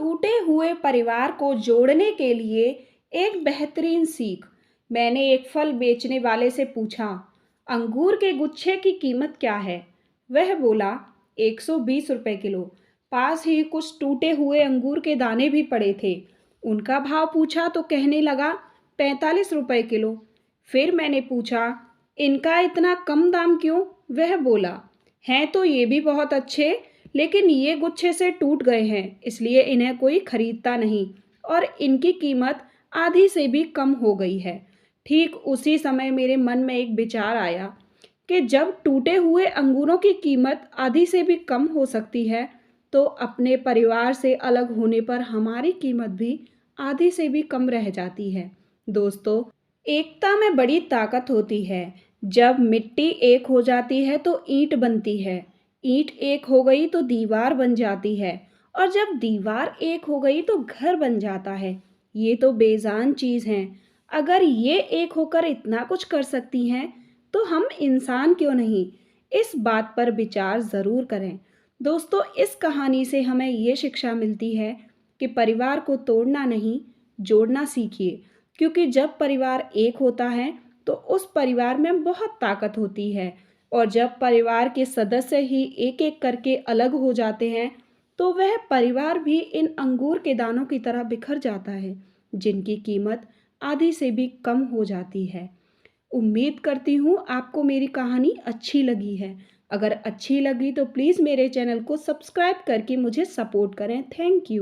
टूटे हुए परिवार को जोड़ने के लिए एक बेहतरीन सीख। मैंने एक फल बेचने वाले से पूछा, अंगूर के गुच्छे की कीमत क्या है? वह बोला, 120 रुपए किलो। पास ही कुछ टूटे हुए अंगूर के दाने भी पड़े थे। उनका भाव पूछा तो कहने लगा, 45 रुपए किलो। फिर मैंने पूछा, इनका इतना कम दाम क्यों? वह बोला, हैं तो ये भी बहुत अच्छे, लेकिन ये गुच्छे से टूट गए हैं, इसलिए इन्हें कोई खरीदता नहीं और इनकी कीमत आधी से भी कम हो गई है। ठीक उसी समय मेरे मन में एक विचार आया कि जब टूटे हुए अंगूरों की कीमत आधी से भी कम हो सकती है, तो अपने परिवार से अलग होने पर हमारी कीमत भी आधी से भी कम रह जाती है। दोस्तों, एकता में बड़ी ताकत होती है। जब मिट्टी एक हो जाती है तो ईंट बनती है, ईंट एक हो गई तो दीवार बन जाती है, और जब दीवार एक हो गई तो घर बन जाता है। ये तो बेजान चीज़ हैं। अगर ये एक होकर इतना कुछ कर सकती हैं, तो हम इंसान क्यों नहीं? इस बात पर विचार ज़रूर करें। दोस्तों, इस कहानी से हमें ये शिक्षा मिलती है कि परिवार को तोड़ना नहीं, जोड़ना सीखिए। क्योंकि जब परिवार एक होता है, तो उस परिवार में बहुत ताकत होती है, और जब परिवार के सदस्य ही एक-एक करके अलग हो जाते हैं, तो वह परिवार भी इन अंगूर के दानों की तरह बिखर जाता है, जिनकी कीमत आधी से भी कम हो जाती है। उम्मीद करती हूँ आपको मेरी कहानी अच्छी लगी है। अगर अच्छी लगी तो प्लीज़ मेरे चैनल को सब्सक्राइब करके मुझे सपोर्ट करें। Thank you.